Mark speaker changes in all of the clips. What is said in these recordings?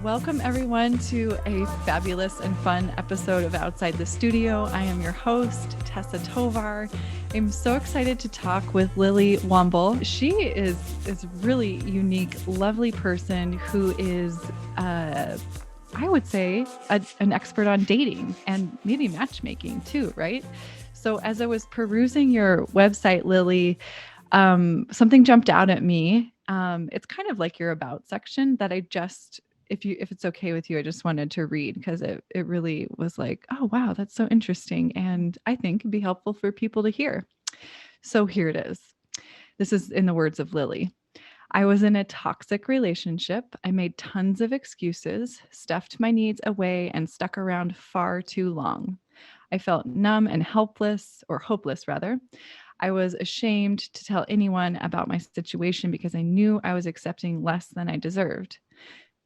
Speaker 1: Welcome everyone to a fabulous and fun episode of Outside the Studio. I am your host, Tessa Tovar. I'm so excited to talk with Lily Womble. She is really unique, lovely person who is, I would say, an expert on dating and maybe matchmaking too, right? So as I was perusing your website, Lily, something jumped out at me. It's kind of like your about section that I just, if it's okay with you, I just wanted to read because it really was like, oh wow, that's so interesting, and I think it'd be helpful for people to hear. So here it is. This is in the words of Lily. I was in a toxic relationship. I made tons of excuses, stuffed my needs away, and stuck around far too long. I felt numb and helpless, or hopeless rather. I was ashamed to tell anyone about my situation because I knew I was accepting less than I deserved.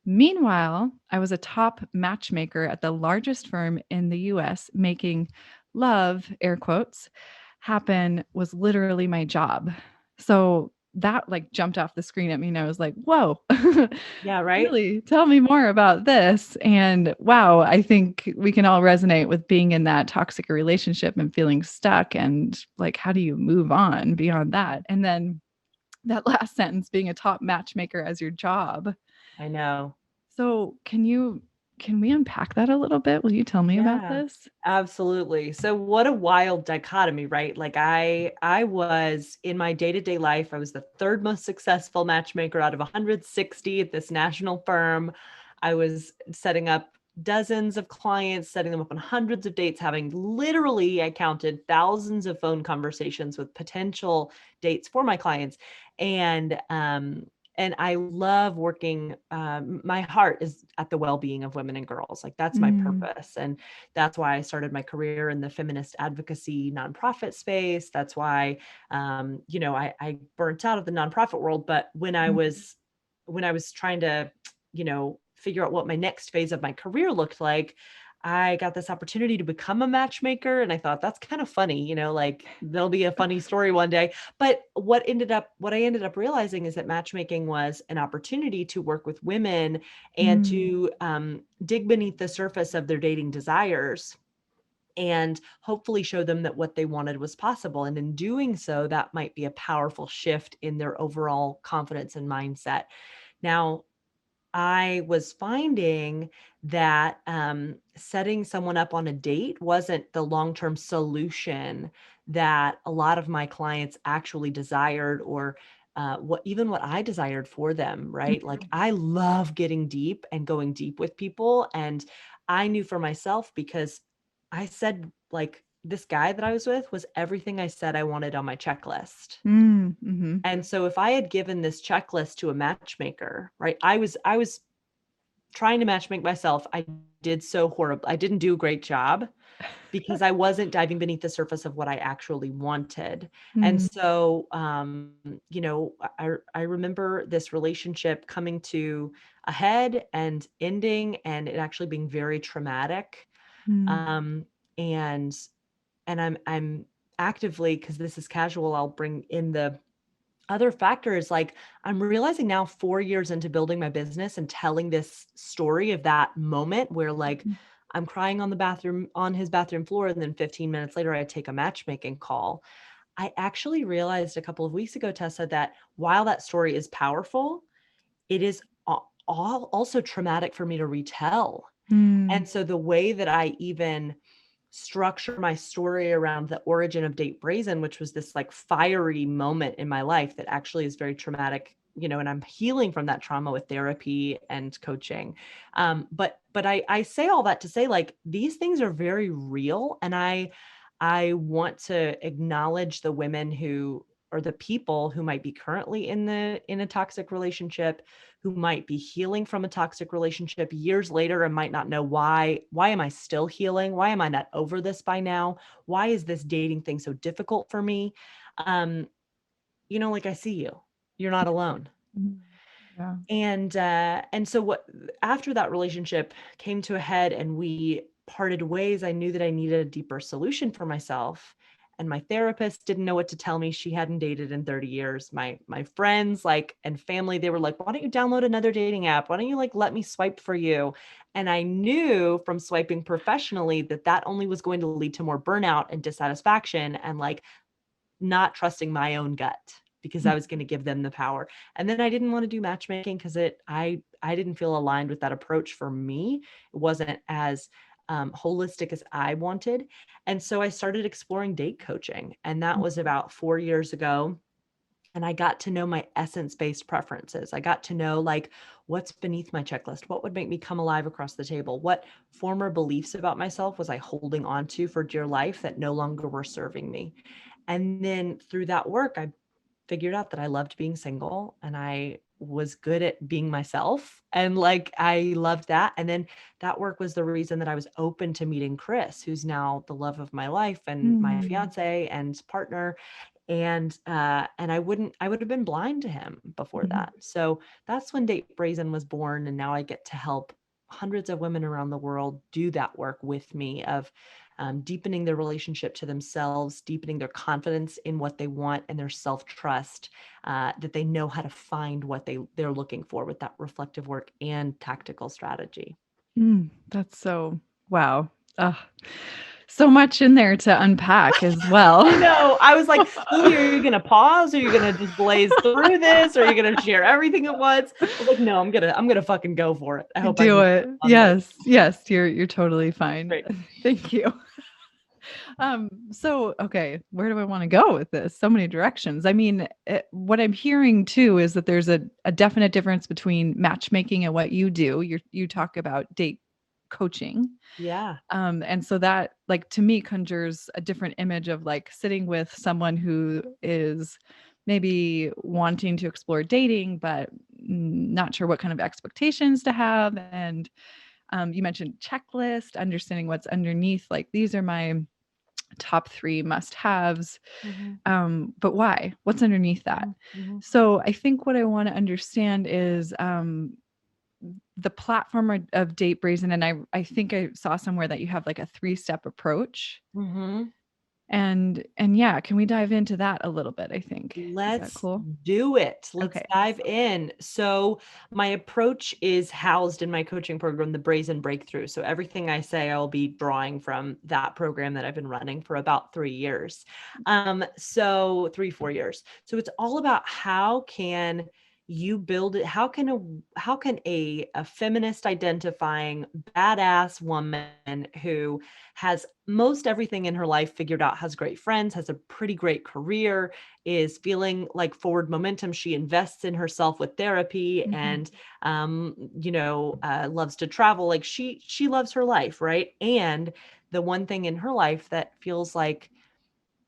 Speaker 1: Meanwhile, I was a top matchmaker at the largest firm in the US, making love, air quotes, happen was literally my job. So that like jumped off the screen at me and I was like, whoa,
Speaker 2: Yeah, right?
Speaker 1: really? Tell me more about this. And wow, I think we can all resonate with being in that toxic relationship and feeling stuck. And like, how do you move on beyond that? And then that last sentence, being a top matchmaker as your job.
Speaker 2: I know.
Speaker 1: So can we unpack that a little bit? Will you tell me about
Speaker 2: Yeah,
Speaker 1: this?
Speaker 2: absolutely. So what a wild dichotomy, right? Like I was in my day-to-day life, I was the third most successful matchmaker out of 160 at this national firm. I was setting up dozens of clients, setting them up on hundreds of dates, having literally, I counted thousands of phone conversations with potential dates for my clients. And and I love working. My heart is at the well-being of women and girls. Like that's my
Speaker 1: Mm,
Speaker 2: purpose, and that's why I started my career in the feminist advocacy nonprofit space. That's why, I burnt out of the nonprofit world. But
Speaker 1: mhm.
Speaker 2: when I was trying to, figure out what my next phase of my career looked like, I got this opportunity to become a matchmaker. And I thought that's kind of funny, like there'll be a funny story one day. But what I ended up realizing is that matchmaking was an opportunity to work with women and
Speaker 1: Mm,
Speaker 2: to dig beneath the surface of their dating desires and hopefully show them that what they wanted was possible. And in doing so, that might be a powerful shift in their overall confidence and mindset. Now, I was finding that setting someone up on a date wasn't the long term solution that a lot of my clients actually desired, or what I desired for them, right? Like
Speaker 1: mhm.
Speaker 2: I love getting deep and going deep with people. And I knew for myself because I said, like, this guy that I was with was everything I said I wanted on my checklist.
Speaker 1: Mm, mhm.
Speaker 2: And so if I had given this checklist to a matchmaker, right? I was trying to matchmake myself. I did so horrible. I didn't do a great job because I wasn't diving beneath the surface of what I actually wanted. And
Speaker 1: Mm,
Speaker 2: so I remember this relationship coming to a head and ending, and it actually being very traumatic.
Speaker 1: mm,
Speaker 2: Um and I'm actively, because this is casual, I'll bring in the other factors. Like I'm realizing now 4 years into building my business and telling this story of that moment where, like,
Speaker 1: mhm.
Speaker 2: I'm crying on his bathroom floor, and then 15 minutes later I take a matchmaking call. I actually realized a couple of weeks ago, Tessa, that while that story is powerful, it is all also traumatic for me to retell.
Speaker 1: Mm,
Speaker 2: And so the way that I even structure my story around the origin of Date Brazen, which was this like fiery moment in my life that actually is very traumatic, and I'm healing from that trauma with therapy and coaching. But I say all that to say, like, these things are very real, and I want to acknowledge the women who, or the people who might be currently in a toxic relationship, who might be healing from a toxic relationship years later and might not know why am I still healing? Why am I not over this by now? Why is this dating thing so difficult for me? Um, like, I see you. You're not alone.
Speaker 1: mm. Yeah.
Speaker 2: And so what after that relationship came to a head and we parted ways, I knew that I needed a deeper solution for myself. And my therapist didn't know what to tell me. She hadn't dated in 30 years. My friends and family, they were like, why don't you download another dating app? Why don't you let me swipe for you? And I knew from swiping professionally that only was going to lead to more burnout and dissatisfaction and not trusting my own gut because I was going to give them the power. And then I didn't want to do matchmaking because I didn't feel aligned with that approach for me. It wasn't as holistic as I wanted. And so I started exploring date coaching. And that was about 4 years ago. And I got to know my essence-based preferences. I got to know what's beneath my checklist, what would make me come alive across the table, what former beliefs about myself was I holding on to for dear life that no longer were serving me. And then through that work, I figured out that I loved being single and I was good at being myself. And I loved that. And then that work was the reason that I was open to meeting Chris, who's now the love of my life and my fiance and partner. And I would have been blind to him before that. So that's when Date Brazen was born. And now I get to help hundreds of women around the world do that work with me of deepening their relationship to themselves, deepening their confidence in what they want and their self-trust, that they know how to find what they're looking for with that reflective work and tactical strategy.
Speaker 1: That's so, wow. So much in there to unpack as well.
Speaker 2: I know. I was like, Lily, are you going to pause? Are you going to just blaze through this? Or are you going to share everything at once? I was like, no, I'm going to fucking go for it. I hope
Speaker 1: do
Speaker 2: I
Speaker 1: it. Yes. Yes. You're totally fine.
Speaker 2: Great.
Speaker 1: Thank you. So, okay, where do I want to go with this? So many directions. I mean, what I'm hearing too is that there's a definite difference between matchmaking and what you do. You talk about date coaching.
Speaker 2: Yeah.
Speaker 1: And so that to me conjures a different image of sitting with someone who is maybe wanting to explore dating, but not sure what kind of expectations to have. And you mentioned checklist, understanding what's underneath. These are my top 3 must-haves. But why? What's underneath that? So I think what I want to understand is the platform of Date Brazen, and I think I saw somewhere that you have a 3-step approach. And yeah, can we dive into that a little bit? I think.
Speaker 2: Let's
Speaker 1: cool?
Speaker 2: do it. Let's
Speaker 1: Okay.
Speaker 2: dive in. So my approach is housed in my coaching program, the Brazen Breakthrough. So everything I say, I'll be drawing from that program that I've been running for about 3 years. So 3-4 years. So it's all about how can you build it? How can a feminist identifying badass woman who has most everything in her life figured out, has great friends, has a pretty great career, is feeling like forward momentum. She invests in herself with therapy and, loves to travel. She loves her life. Right. And the one thing in her life that feels like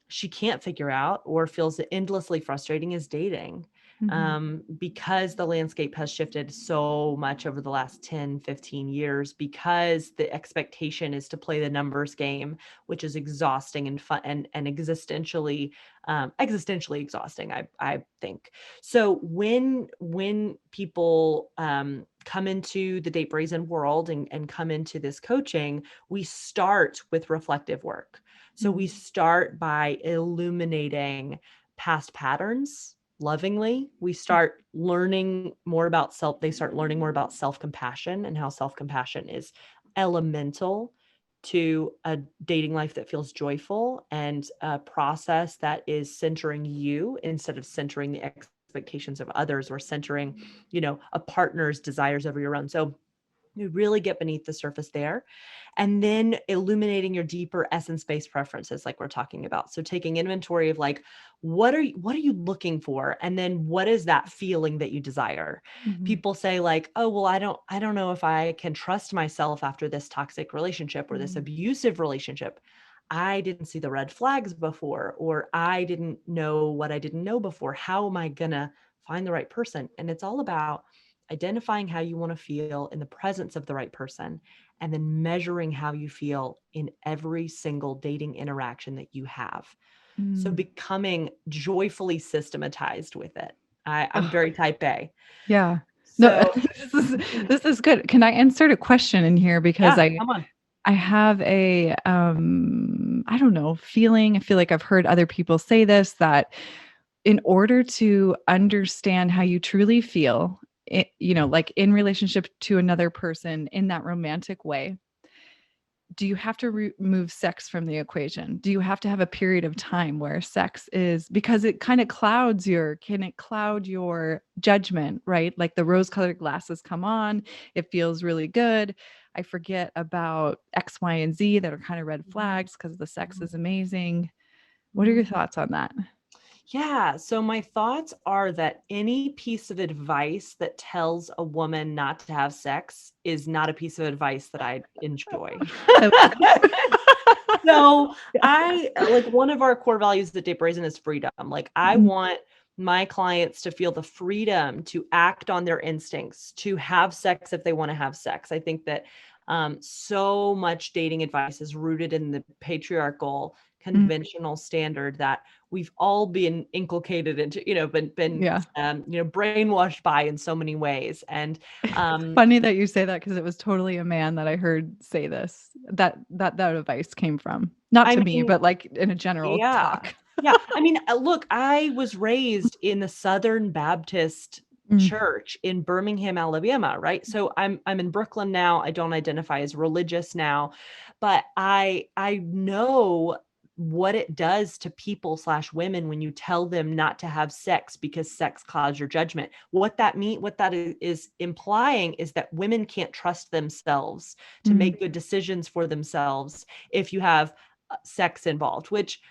Speaker 2: she can't figure out or feels endlessly frustrating is dating. Because the landscape has shifted so much over the last 10, 15 years, because the expectation is to play the numbers game, which is exhausting and fun and existentially exhausting, I think. So when people come into the Date Brazen world and come into this coaching, we start with reflective work. So we start by illuminating past patterns lovingly. We start learning more about they start learning more about self-compassion and how self-compassion is elemental to a dating life that feels joyful and a process that is centering you instead of centering the expectations of others or centering, a partner's desires over your own. So you really get beneath the surface there. And then illuminating your deeper essence-based preferences, like we're talking about. So taking inventory of what are you looking for? And then what is that feeling that you desire? People say oh, well, I don't know if I can trust myself after this toxic relationship or this abusive relationship. I didn't see the red flags before, or I didn't know what I didn't know before. How am I gonna find the right person? And it's all about identifying how you want to feel in the presence of the right person, and then measuring how you feel in every single dating interaction that you have. So becoming joyfully systematized with it. I'm very type A.
Speaker 1: Yeah.
Speaker 2: So
Speaker 1: No, this is good. Can I insert a question in here? Because
Speaker 2: come on.
Speaker 1: I have I don't know, feeling. I feel like I've heard other people say this, that in order to understand how you truly feel, like in relationship to another person in that romantic way, do you have to remove sex from the equation? Do you have to have a period of time where sex is, because it kind of can it cloud your judgment, right? Like the rose colored glasses come on, it feels really good. I forget about X, Y, and Z that are kind of red flags because the sex is amazing. What are your thoughts on that?
Speaker 2: Yeah. So my thoughts are that any piece of advice that tells a woman not to have sex is not a piece of advice that I enjoy.
Speaker 1: I love it.
Speaker 2: So
Speaker 1: Yeah.
Speaker 2: I like, one of our core values at Date Brazen is freedom. Like, I
Speaker 1: Mhm.
Speaker 2: want my clients to feel the freedom to act on their instincts, to have sex if they want to have sex. I think that so much dating advice is rooted in the patriarchal
Speaker 1: Mm.
Speaker 2: conventional standard that we've all been inculcated into, been
Speaker 1: Yeah.
Speaker 2: brainwashed by in so many ways. And
Speaker 1: It's funny that you say that, because it was totally a man that I heard say this, that advice came from. Not
Speaker 2: I
Speaker 1: to me,
Speaker 2: mean,
Speaker 1: but like in a general
Speaker 2: yeah.
Speaker 1: talk.
Speaker 2: Yeah. I mean, look, I was raised in the Southern Baptist
Speaker 1: Mm,
Speaker 2: church in Birmingham, Alabama, right? So I'm in Brooklyn now. I don't identify as religious now, but I know what it does to people slash women when you tell them not to have sex because sex clouds your judgment. What that is implying is that women can't trust themselves to
Speaker 1: mm,
Speaker 2: make good decisions for themselves if you have sex involved, which,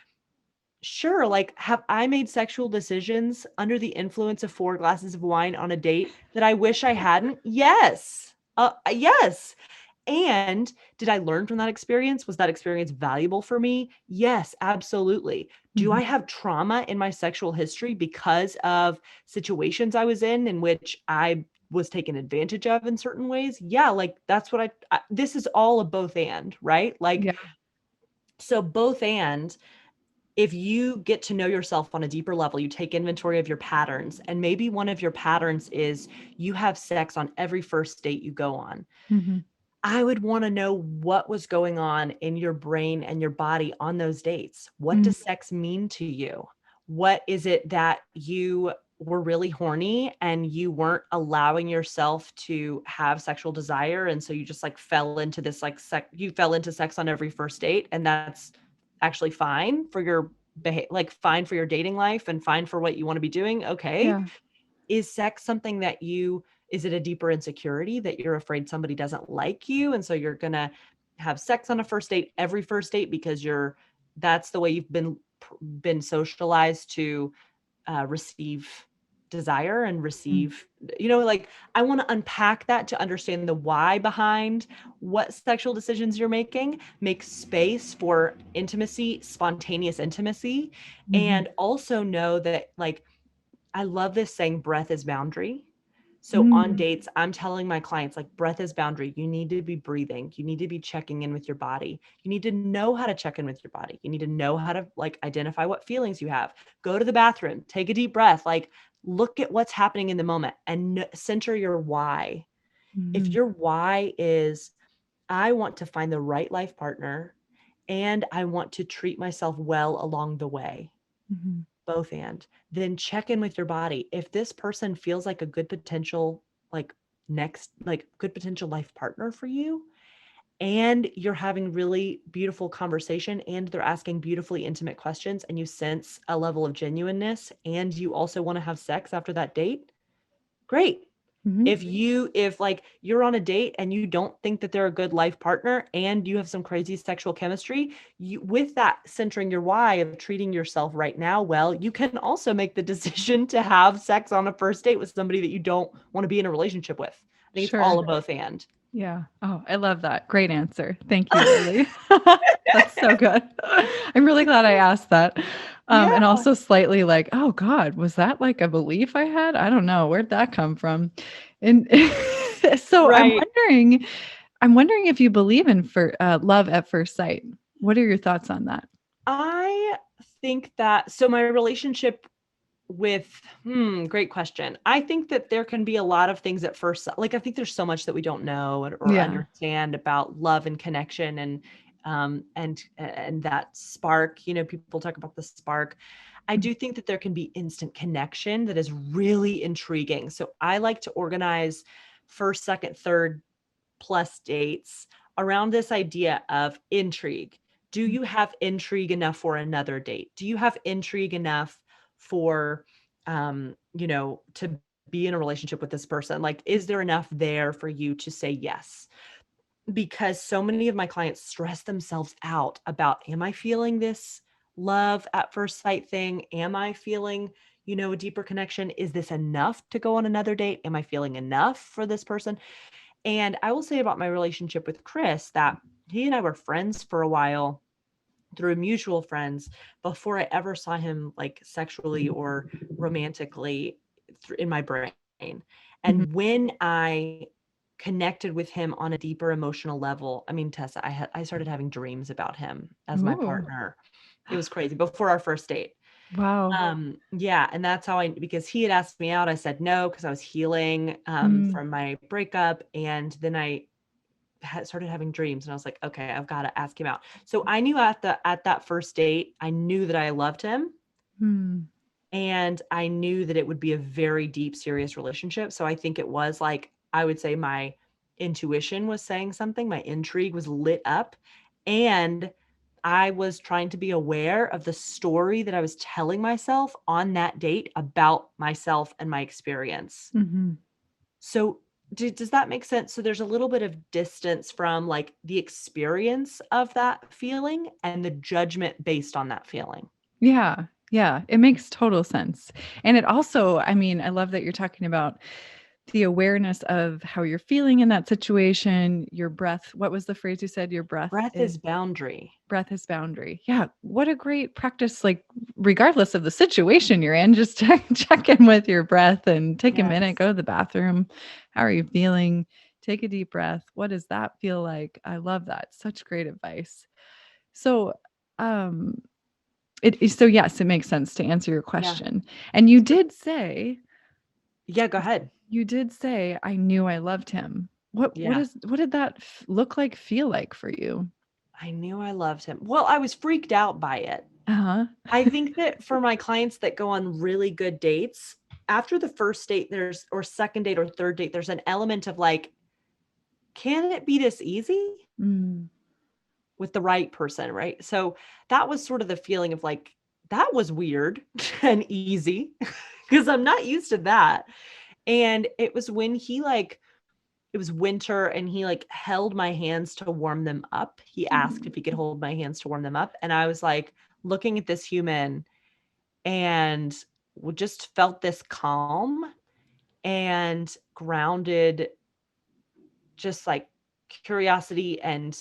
Speaker 2: sure, like, have I made sexual decisions under the influence of 4 glasses of wine on a date that I wish I hadn't? Yes. Yes. And did I learn from that experience? Was that experience valuable for me? Yes, absolutely. Do
Speaker 1: mhm,
Speaker 2: I have trauma in my sexual history because of situations I was in which I was taken advantage of in certain ways? Yeah, like, that's what this is all a both and, right? Like,
Speaker 1: yeah.
Speaker 2: so both and, if you get to know yourself on a deeper level, you take inventory of your patterns, and maybe one of your patterns is you have sex on every first date you go on.
Speaker 1: Mhm,
Speaker 2: I would want to know what was going on in your brain and your body on those dates. What
Speaker 1: mm,
Speaker 2: does sex mean to you? What is it that you were really horny and you weren't allowing yourself to have sexual desire? And so you just like fell into this, like, you fell into sex on every first date. And that's actually fine for your like, fine for your dating life and fine for what you want to be doing. Okay.
Speaker 1: yeah.
Speaker 2: Is sex something that is it a deeper insecurity that you're afraid somebody doesn't like you? And so you're going to have sex on a first date, every first date, because that's the way you've been socialized to receive desire and
Speaker 1: Mm,
Speaker 2: receive, like, I want to unpack that to understand the why behind what sexual decisions you're making, make space for intimacy, spontaneous intimacy,
Speaker 1: mhm,
Speaker 2: and also know that, like, I love this saying, breath is boundary. So on
Speaker 1: mm,
Speaker 2: dates, I'm telling my clients, like, breath is boundary. You need to be breathing. You need to be checking in with your body. You need to know how to check in with your body. You need to know how to, like, identify what feelings you have. Go to the bathroom, take a deep breath, like, look at what's happening in the moment and center your why. If
Speaker 1: mhm,
Speaker 2: your why is, I want to find the right life partner and I want to treat myself well along the way,
Speaker 1: mhm,
Speaker 2: both and, then check in with your body. If this person feels like a good potential, like, good potential life partner for you, and you're having really beautiful conversation and they're asking beautifully intimate questions and you sense a level of genuineness and you also want to have sex after that date, great.
Speaker 1: mhm.
Speaker 2: If like you're on a date and you don't think that they're a good life partner and you have some crazy sexual chemistry, with that centering your why of treating yourself right now well, you can also make the decision to have sex on a first date with somebody that you don't want to be in a relationship with. I think it's all
Speaker 1: Sure.
Speaker 2: a both and.
Speaker 1: Yeah. Oh, I love that. Great answer. Thank you, Lily. That's so good. I'm really glad I asked that.
Speaker 2: Yeah.
Speaker 1: And also slightly like, oh God, was that like a belief I had? I don't know. Where'd that come from? And so
Speaker 2: Right.
Speaker 1: I'm wondering if you believe in love at first sight. What are your thoughts on that?
Speaker 2: I think that, so my relationship with, great question. I think that there can be a lot of things at first, like, I think there's so much that we don't know or
Speaker 1: Yeah.
Speaker 2: understand about love and connection. And And that spark, people talk about the spark. I do think that there can be instant connection that is really intriguing. So I like to organize first, second, third plus dates around this idea of intrigue. Do you have intrigue enough for another date? Do you have intrigue enough for, to be in a relationship with this person? Like, is there enough there for you to say yes? Because so many of my clients stress themselves out about, am I feeling this love at first sight thing? Am I feeling, a deeper connection? Is this enough to go on another date? Am I feeling enough for this person? And I will say about my relationship with Chris that he and I were friends for a while through mutual friends before I ever saw him like sexually or romantically in my brain.
Speaker 1: Mhm.
Speaker 2: And when I connected with him on a deeper emotional level, I mean, Tessa, I started having dreams about him as my
Speaker 1: Ooh.
Speaker 2: partner. It was crazy before our first date.
Speaker 1: Wow.
Speaker 2: Yeah. And that's how because he had asked me out, I said no, because I was healing
Speaker 1: Mm.
Speaker 2: from my breakup. And then I started having dreams and I was like, okay, I've got to ask him out. So I knew at that first date, I knew that I loved him
Speaker 1: Mm.
Speaker 2: and I knew that it would be a very deep, serious relationship. So I think it was like, I would say my intuition was saying something, my intrigue was lit up, and I was trying to be aware of the story that I was telling myself on that date about myself and my experience.
Speaker 1: Mhm.
Speaker 2: So does that make sense? So there's a little bit of distance from like the experience of that feeling and the judgment based on that feeling.
Speaker 1: Yeah. Yeah. It makes total sense. And it also, I mean, I love that you're talking about the awareness of how you're feeling in that situation, your breath. What was the phrase you said? Your
Speaker 2: Breath is boundary.
Speaker 1: breath is boundary. Yeah. What a great practice. Like, regardless of the situation you're in, just check in with your breath and take a minute,
Speaker 2: Yes.
Speaker 1: go to the bathroom. How are you feeling? Take a deep breath. What does that feel like? I love that. Such great advice. So, um, so yes, it makes sense to answer your
Speaker 2: Yeah.
Speaker 1: question. And
Speaker 2: Yeah, go ahead.
Speaker 1: you did say, I knew I loved him.
Speaker 2: Yeah.
Speaker 1: What did that look like, feel like for you?
Speaker 2: I knew I loved him. Well, I was freaked out by it.
Speaker 1: Uh-huh.
Speaker 2: I think that for my clients that go on really good dates, after the first date, or second date or third date, there's an element of like, can it be this easy
Speaker 1: Mm,
Speaker 2: with the right person? Right. So that was sort of the feeling of like, that was weird and easy because I'm not used to that. And it was when it was winter and he like held my hands to warm them up. He asked if he could hold my hands to warm them up. And I was like looking at this human and just felt this calm and grounded, just like curiosity and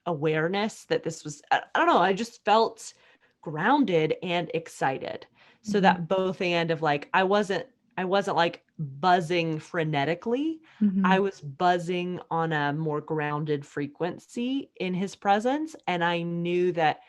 Speaker 2: awareness that this was, I don't know, I just felt grounded and excited. So
Speaker 1: mhm,
Speaker 2: that both end of like, I wasn't like buzzing frenetically. I
Speaker 1: mhm,
Speaker 2: was buzzing on a more grounded frequency in his presence. And I knew that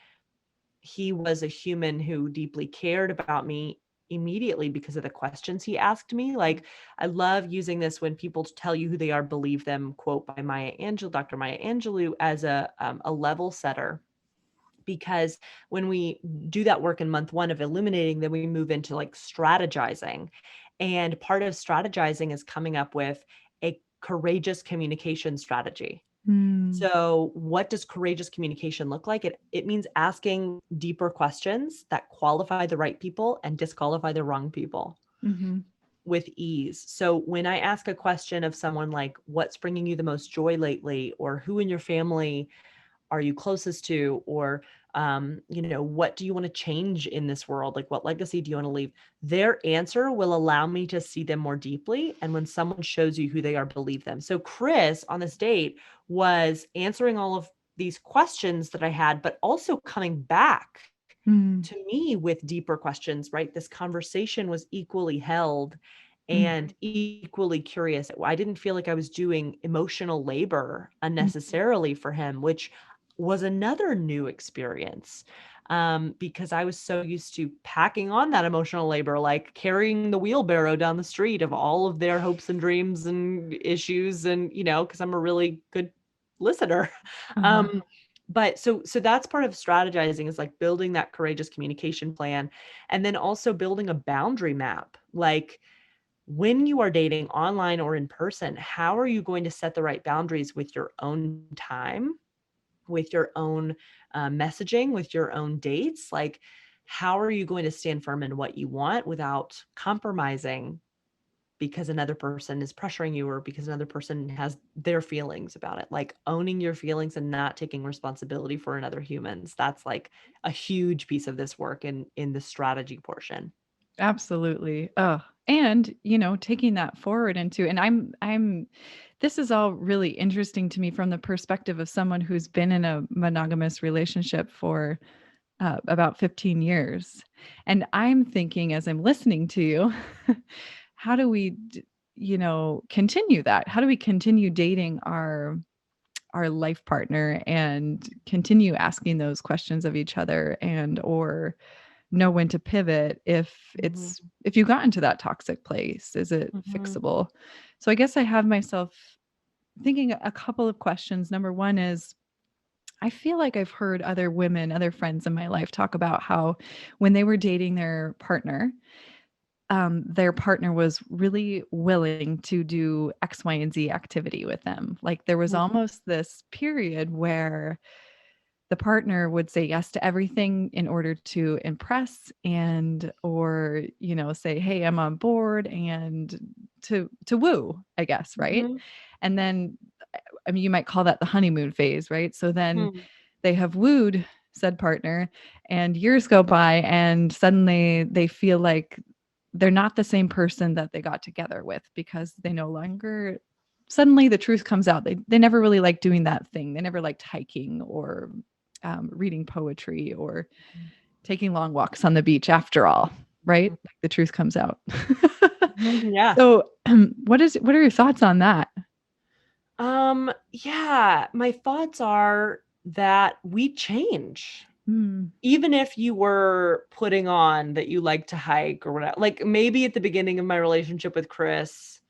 Speaker 2: he was a human who deeply cared about me immediately because of the questions he asked me. Like, I love using this when people tell you who they are, believe them, quote by Dr. Maya Angelou, as a level setter. Because when we do that work in month one of illuminating, then we move into like strategizing. And part of strategizing is coming up with a courageous communication strategy.
Speaker 1: mm,
Speaker 2: So, what does courageous communication look like? It means asking deeper questions that qualify the right people and disqualify the wrong people
Speaker 1: mhm,
Speaker 2: with ease. So, when I ask a question of someone like, what's bringing you the most joy lately? Or who in your family are you closest to? Or, what do you want to change in this world? Like, what legacy do you want to leave? Their answer will allow me to see them more deeply. And when someone shows you who they are, believe them. So, Chris on this date was answering all of these questions that I had, but also coming back
Speaker 1: mm,
Speaker 2: to me with deeper questions, right? This conversation was equally held
Speaker 1: mm,
Speaker 2: and equally curious. I didn't feel like I was doing emotional labor
Speaker 1: mm,
Speaker 2: unnecessarily for him, which was another new experience. Because I was so used to packing on that emotional labor, like carrying the wheelbarrow down the street of all of their hopes and dreams and issues. And, because I'm a really good listener.
Speaker 1: uh-huh.
Speaker 2: Um, But so that's part of strategizing, is like building that courageous communication plan, and then also building a boundary map. Like, when you are dating online or in person, how are you going to set the right boundaries with your own time, with your own messaging, with your own dates? Like, how are you going to stand firm in what you want without compromising because another person is pressuring you, or because another person has their feelings about it? Like, owning your feelings and not taking responsibility for another human's. That's like a huge piece of this work in the strategy portion.
Speaker 1: Absolutely. Oh, and taking that forward into, and I'm this is all really interesting to me from the perspective of someone who's been in a monogamous relationship for about 15 years. And I'm thinking, as I'm listening to you, how do we continue that? How do we continue dating our life partner and continue asking those questions of each other, and or know when to pivot
Speaker 2: Mhm.
Speaker 1: if you got into that toxic place? Is it
Speaker 2: Mhm.
Speaker 1: fixable? So I guess I have myself thinking a couple of questions. Number one is, I feel like I've heard other women, other friends in my life talk about how when they were dating their partner was really willing to do X, Y, and Z activity with them. Like, there was
Speaker 2: Mhm.
Speaker 1: almost this period where the partner would say yes to everything in order to impress, and or say, hey, I'm on board, and to woo, I guess, right?
Speaker 2: Mhm.
Speaker 1: And then, I mean, you might call that the honeymoon phase, right? So then
Speaker 2: Mhm.
Speaker 1: they have wooed said partner, and years go by, and suddenly they feel like they're not the same person that they got together with, because they no longer, suddenly the truth comes out. They never really liked doing that thing. They never liked hiking, or reading poetry, or taking long walks on the beach after all, right? Like, the truth comes out.
Speaker 2: Mhm. Yeah.
Speaker 1: So what are your thoughts on that?
Speaker 2: Yeah, my thoughts are that we change.
Speaker 1: Mm,
Speaker 2: Even if you were putting on that you like to hike or whatever, like maybe at the beginning of my relationship with Chris,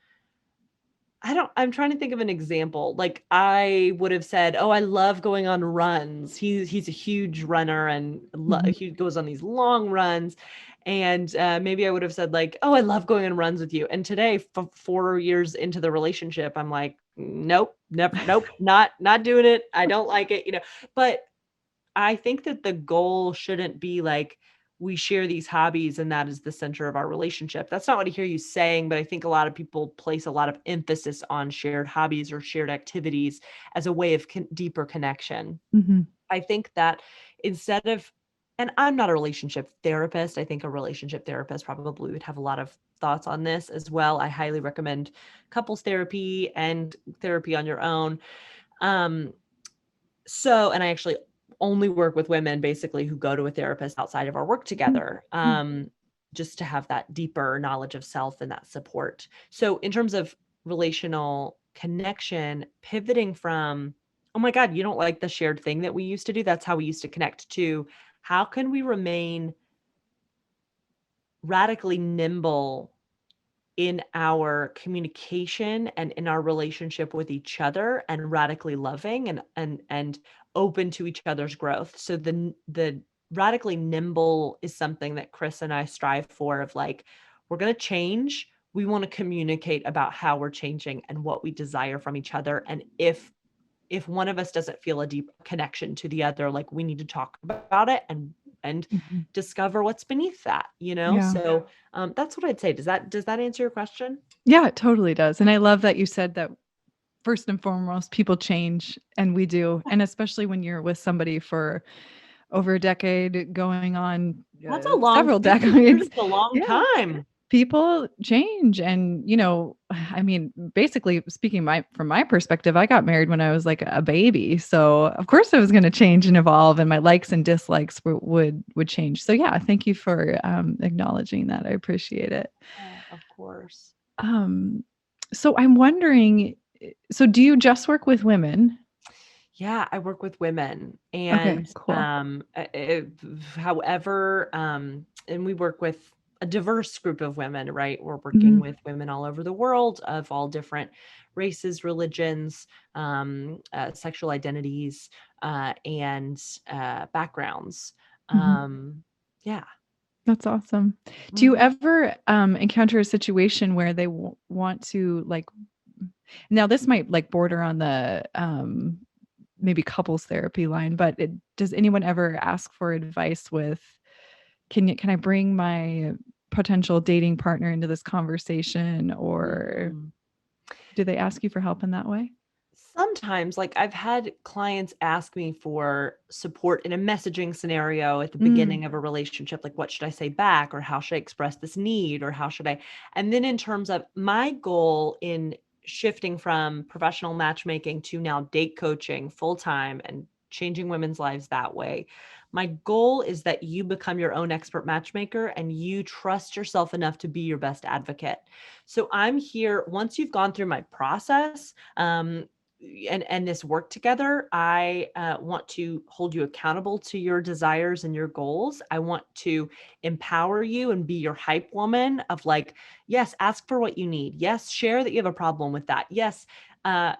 Speaker 2: I'm trying to think of an example. Like, I would have said, "Oh, I love going on runs." He's a huge runner, and
Speaker 1: mhm,
Speaker 2: he goes on these long runs. And maybe I would have said like, "Oh, I love going on runs with you." And today, 4 years into the relationship, I'm like, "Nope, never, nope, not doing it. I don't like it." But I think that the goal shouldn't be like, we share these hobbies and that is the center of our relationship. That's not what I hear you saying, but I think a lot of people place a lot of emphasis on shared hobbies or shared activities as a way of deeper connection.
Speaker 1: mhm,
Speaker 2: I think that instead of, and I'm not a relationship therapist, I think a relationship therapist probably would have a lot of thoughts on this as well. I highly recommend couples therapy and therapy on your own. Um, and I actually only work with women basically who go to a therapist outside of our work
Speaker 1: mm,
Speaker 2: together,
Speaker 1: mm,
Speaker 2: just to have that deeper knowledge of self and that support. So, in terms of relational connection, pivoting from, oh my God, you don't like the shared thing that we used to do? That's how we used to connect, to how can we remain radically nimble in our communication and in our relationship with each other, and radically loving and open to each other's growth. So the radically nimble is something that Chris and I strive for, of like, we're going to change. We want to communicate about how we're changing and what we desire from each other. And if one of us doesn't feel a deep connection to the other, like, we need to talk about it and
Speaker 1: mhm.
Speaker 2: discover what's beneath that,
Speaker 1: Yeah.
Speaker 2: So that's what I'd say. Does that answer your question?
Speaker 1: Yeah, it totally does. And I love that you said that first and foremost, people change, and we do. And especially when you're with somebody for over a decade, going on
Speaker 2: That's a long
Speaker 1: several
Speaker 2: 15 years
Speaker 1: decades.
Speaker 2: is a long
Speaker 1: Yeah,
Speaker 2: time.
Speaker 1: people change. And, I mean, basically speaking from my perspective, I got married when I was like a baby. So of course I was going to change and evolve, and my likes and dislikes would change. So yeah, thank you for acknowledging that. I appreciate it.
Speaker 2: Of course.
Speaker 1: Um, so I'm wondering, so do you just work with women?
Speaker 2: Yeah, I work with women,
Speaker 1: Okay,
Speaker 2: and
Speaker 1: cool.
Speaker 2: however, and we work with a diverse group of women, right? We're working
Speaker 1: Mhm,
Speaker 2: with women all over the world, of all different races, religions, sexual identities. and backgrounds.
Speaker 1: Mhm.
Speaker 2: Yeah.
Speaker 1: That's awesome. Do you
Speaker 2: Mhm.
Speaker 1: ever encounter a situation where they want to like, now this might like border on the maybe couples therapy line, but does anyone ever ask for advice with, can I bring my potential dating partner into this conversation, or
Speaker 2: Mhm.
Speaker 1: do they ask you for help in that way?
Speaker 2: Sometimes, like I've had clients ask me for support in a messaging scenario at the
Speaker 1: Mm,
Speaker 2: beginning of a relationship, like what should I say back, or how should I express this need, or how should I? And then in terms of my goal in shifting from professional matchmaking to now date coaching full time and changing women's lives that way, my goal is that you become your own expert matchmaker and you trust yourself enough to be your best advocate. So I'm here once you've gone through my process. And this work together, I want to hold you accountable to your desires and your goals. I want to empower you and be your hype woman of like, yes, ask for what you need. Yes, share that you have a problem with that. Yes,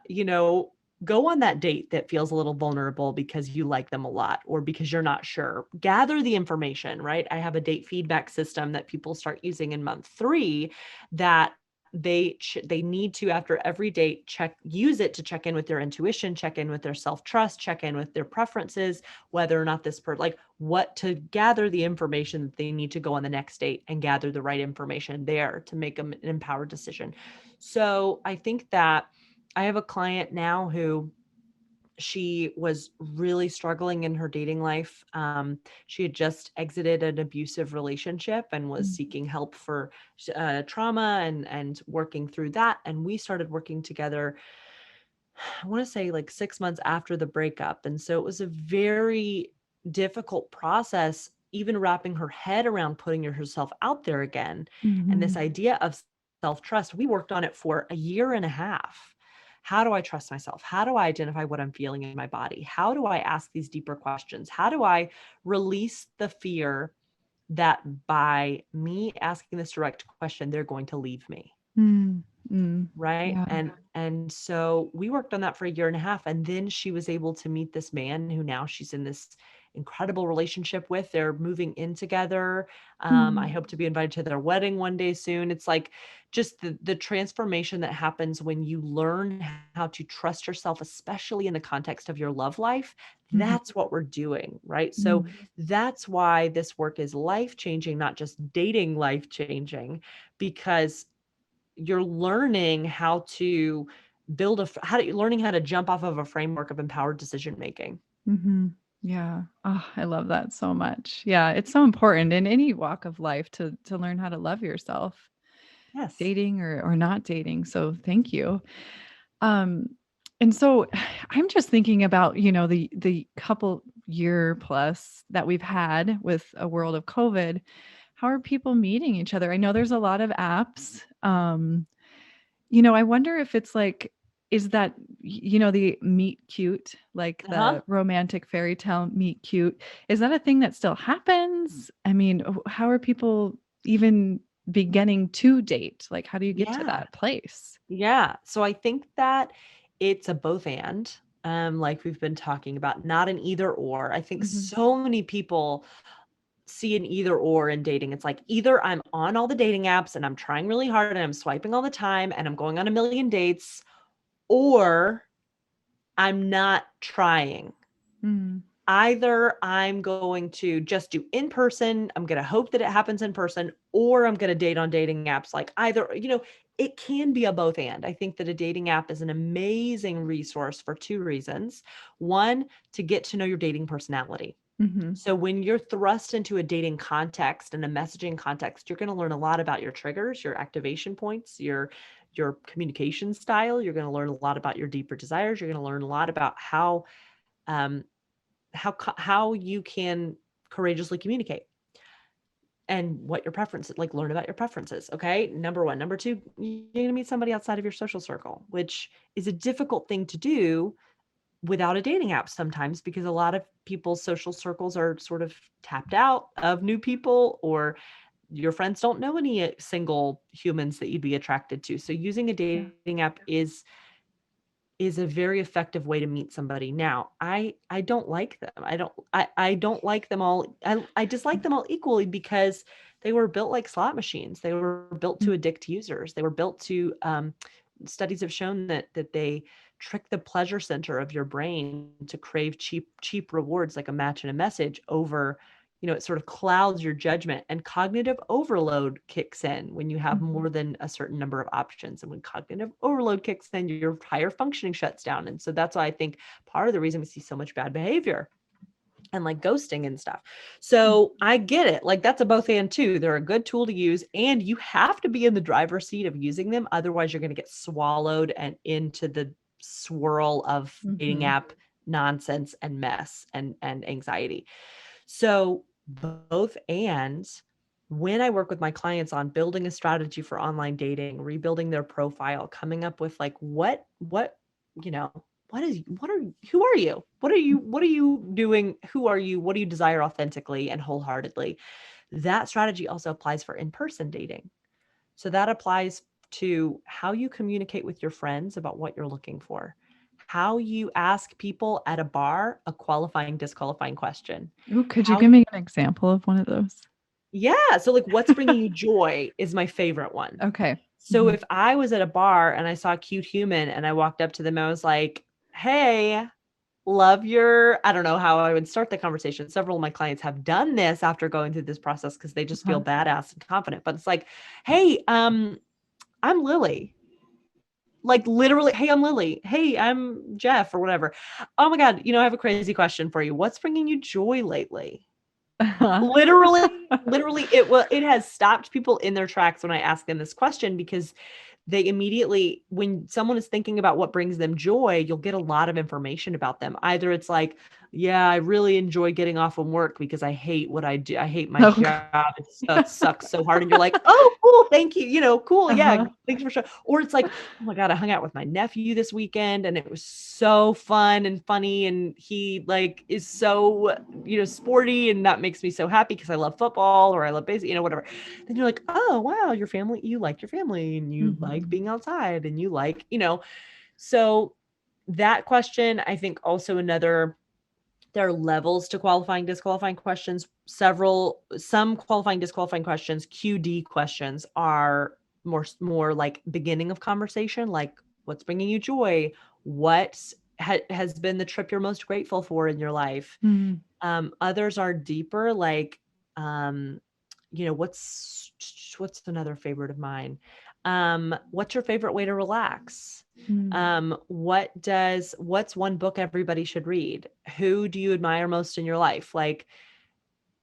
Speaker 2: you know, go on that date that feels a little vulnerable because you like them a lot or because you're not sure. Gather the information, right? I have a date feedback system that people start using in month 3 that they need to, after every date, use it to check in with their intuition, check in with their self-trust, check in with their preferences, whether or not this like what to gather the information that they need to go on the next date and gather the right information there to make an empowered decision. So I think that I have a client now who she was really struggling in her dating life. She had just exited an abusive relationship and was
Speaker 1: mm,
Speaker 2: seeking help for trauma and working through that. And we started working together, I want to say like 6 months after the breakup. And so it was a very difficult process, even wrapping her head around putting herself out there again. And this
Speaker 1: mhm,
Speaker 2: idea of self trust, we worked on it for a year and a half. How do I trust myself? How do I identify what I'm feeling in my body? How do I ask these deeper questions? How do I release the fear that by me asking this direct question, they're going to leave me?
Speaker 1: mm, mm.
Speaker 2: Right.
Speaker 1: Yeah.
Speaker 2: And so we worked on that for a year and a half. And then she was able to meet this man who now she's in this incredible relationship with. They're moving in together. I
Speaker 1: Mm,
Speaker 2: hope to be invited to their wedding one day soon. It's like just the transformation that happens when you learn how to trust yourself, especially in the context of your love life.
Speaker 1: mhm,
Speaker 2: That's what we're doing. Right. So
Speaker 1: mm,
Speaker 2: that's why this work is life changing, not just dating life changing, because you're learning how to learning how to jump off of a framework of empowered decision making.
Speaker 1: mhm. Yeah. Oh, I love that so much. Yeah, it's so important in any walk of life to learn how to love yourself,
Speaker 2: Yes.
Speaker 1: dating or not dating. So thank you. Um, and so I'm just thinking about, the couple year plus that we've had with a world of COVID. How are people meeting each other? I know there's a lot of apps. I wonder if it's like, is that, the meet cute, like
Speaker 2: Uh-huh.
Speaker 1: the romantic fairy tale meet cute? Is that a thing that still happens? I mean, how are people even beginning to date? Like, how do you get to
Speaker 2: Yeah.
Speaker 1: that place?
Speaker 2: Yeah. So I think that it's a both and, like we've been talking about, not an either or. I think
Speaker 1: Mhm.
Speaker 2: so many people see an either or in dating. It's like either I'm on all the dating apps and I'm trying really hard and I'm swiping all the time and I'm going on a million dates, or I'm not trying.
Speaker 1: Mm,
Speaker 2: Either I'm going to just do in person, I'm going to hope that it happens in person, or I'm going to date on dating apps. Like either, it can be a both and. I think that a dating app is an amazing resource for 2 reasons. One, to get to know your dating personality.
Speaker 1: mhm,
Speaker 2: So when you're thrust into a dating context and a messaging context, you're going to learn a lot about your triggers, your activation points, your communication style. You're going to learn a lot about your deeper desires. You're going to learn a lot about um, how you can courageously communicate and what your preferences, like learn about your preferences. Okay. Number one. Number two, you're going to meet somebody outside of your social circle, which is a difficult thing to do without a dating app sometimes, because a lot of people's social circles are sort of tapped out of new people, or your friends don't know any single humans that you'd be attracted to. So using a
Speaker 1: yeah,
Speaker 2: dating app is is a very effective way to meet somebody. Now, I don't like them. I don't like them all. I dislike them all equally because they were built like slot machines. They were built to addict users. They were built to studies have shown that they trick the pleasure center of your brain to crave cheap rewards like a match and a message over, it sort of clouds your judgment, and cognitive overload kicks in when you have more than a certain number of options. And when cognitive overload kicks in, your higher functioning shuts down. And so that's why I think part of the reason we see so much bad behavior and like ghosting and stuff. So I get it. Like that's a both and too. They're a good tool to use, and you have to be in the driver's seat of using them. Otherwise you're going to get swallowed and into the swirl of dating app nonsense and mess and anxiety. So both and when I work with my clients on building a strategy for online dating, rebuilding their profile, coming up with like, who are you? What are you doing? Who are you? What do you desire authentically and wholeheartedly? That strategy also applies for in-person dating. So that applies to how you communicate with your friends about what you're looking for, how you ask people at a bar a qualifying, disqualifying question.
Speaker 1: Ooh, could you give me an example of one of those?
Speaker 2: Yeah. So like what's bringing you joy is my favorite one.
Speaker 1: Okay.
Speaker 2: So if I was at a bar and I saw a cute human and I walked up to them, I was like, hey, I don't know how I would start the conversation. Several of my clients have done this after going through this process because they just feel badass and confident. But it's like, hey, I'm Lily. Like literally, hey, I'm Lily. Hey, I'm Jeff or whatever. Oh my God, I have a crazy question for you. What's bringing you joy lately? Literally, it has stopped people in their tracks when I ask them this question, because they immediately, when someone is thinking about what brings them joy, you'll get a lot of information about them. Either it's like, yeah, I really enjoy getting off from work because I hate what I do. I hate my job. It sucks so hard. And you're like, oh, cool. Thank you. Cool. Yeah. Thanks for sure. Or it's like, oh my God, I hung out with my nephew this weekend and it was so fun and funny. And he like is so, sporty. And that makes me so happy because I love football or I love baseball, whatever. Then you're like, oh, wow, you like your family and you like being outside and you like, so that question, I think also there are levels to qualifying, disqualifying questions. Some qualifying, disqualifying questions, QD questions, are more like beginning of conversation, like what's bringing you joy? What has been the trip you're most grateful for in your life? Others are deeper, like, what's another favorite of mine? What's your favorite way to relax? What's one book everybody should read? Who do you admire most in your life? Like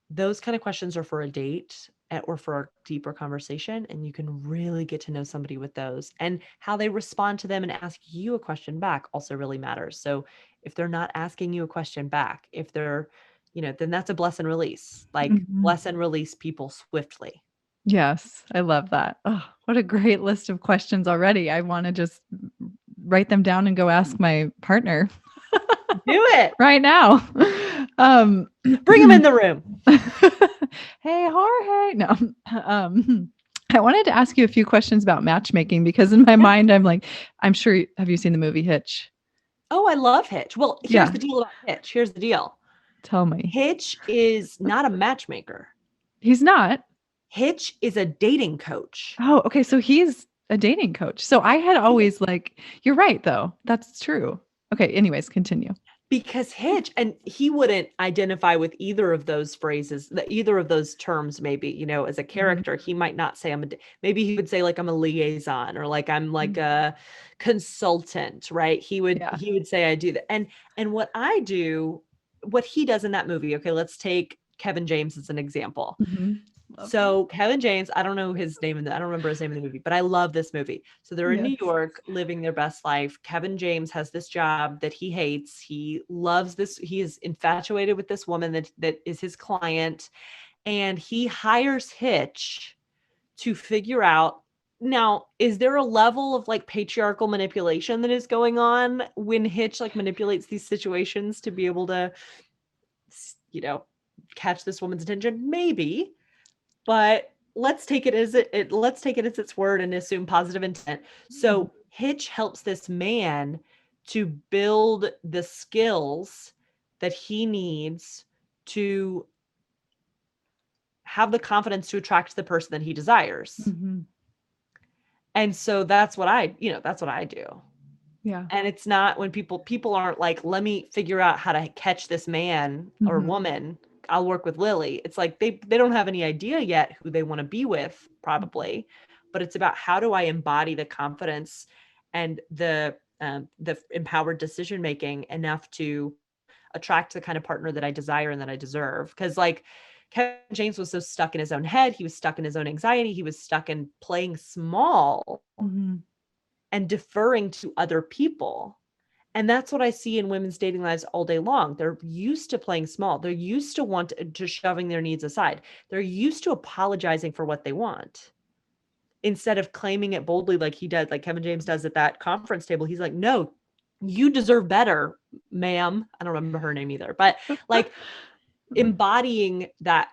Speaker 2: those kind of questions are for a date or for a deeper conversation. And you can really get to know somebody with those, and how they respond to them and ask you a question back also really matters. So if they're not asking you a question back, if they're, then that's a bless and release, like bless and release people swiftly.
Speaker 1: Yes, I love that. Oh, what a great list of questions already. I want to just write them down and go ask my partner.
Speaker 2: Do it
Speaker 1: right now.
Speaker 2: Bring him in the room.
Speaker 1: Hey, Jorge. No. I wanted to ask you a few questions about matchmaking because in my mind, I'm like, I'm sure. Have you seen the movie Hitch?
Speaker 2: Oh, I love Hitch. Well, here's the deal about Hitch. Here's the deal.
Speaker 1: Tell me.
Speaker 2: Hitch is not a matchmaker.
Speaker 1: He's not.
Speaker 2: Hitch is a dating coach.
Speaker 1: Oh, okay. So he's a dating coach. So I had always you're right, though. That's true. Okay. Anyways, continue.
Speaker 2: Because Hitch, and he wouldn't identify with either of those phrases, either of those terms, maybe, as a character, he might not say maybe he would say like, I'm a liaison, or like, I'm like a consultant, right? He would say, I do that. And what I do, what he does in that movie. Okay. Let's take Kevin James as an example. So Kevin James, I don't know his name I don't remember his name in the movie, but I love this movie. So they're in New York living their best life. Kevin James has this job that he hates. He loves this. He is infatuated with this woman that is his client. And he hires Hitch to figure out, now, is there a level of like patriarchal manipulation that is going on when Hitch like manipulates these situations to be able to, catch this woman's attention? Maybe. But let's take it as its word and assume positive intent. So Hitch helps this man to build the skills that he needs to have the confidence to attract the person that he desires.
Speaker 1: Mm-hmm.
Speaker 2: And so that's what that's what I do.
Speaker 1: Yeah.
Speaker 2: And it's not when people aren't like, let me figure out how to catch this man or
Speaker 1: Mm-hmm.
Speaker 2: woman. I'll work with Lily. It's like they don't have any idea yet who they want to be with, probably, but it's about how do I embody the confidence and the empowered decision making enough to attract the kind of partner that I desire and that I deserve. Because like Kevin James was so stuck in his own head, he was stuck in his own anxiety, he was stuck in playing small
Speaker 1: Mm-hmm.
Speaker 2: and deferring to other people. And that's what I see in women's dating lives all day long. They're used to playing small. They're used to shoving their needs aside. They're used to apologizing for what they want instead of claiming it boldly like he does, like Kevin James does at that conference table. He's like, no, you deserve better, ma'am. I don't remember her name either, but like embodying that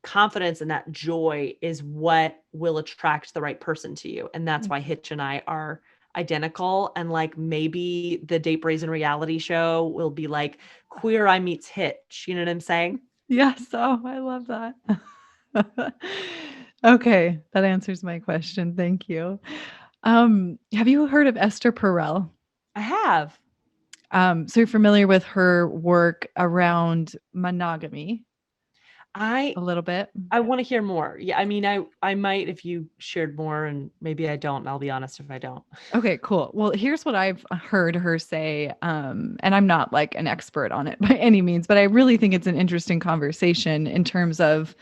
Speaker 2: confidence and that joy is what will attract the right person to you. And that's why Hitch and I are identical. And like maybe the Date Brazen reality show will be like Queer Eye meets Hitch. You know what I'm saying?
Speaker 1: Yes. Oh, I love that. Okay, that answers my question. Thank you. Have you heard of Esther Perel?
Speaker 2: I have.
Speaker 1: So you're familiar with her work around monogamy
Speaker 2: I
Speaker 1: a little bit?
Speaker 2: I want to hear more. Yeah, I mean, I might if you shared more, and maybe I don't. I'll be honest if I don't.
Speaker 1: Okay, cool. Well, here's what I've heard her say, and I'm not like an expert on it by any means, but I really think it's an interesting conversation in terms of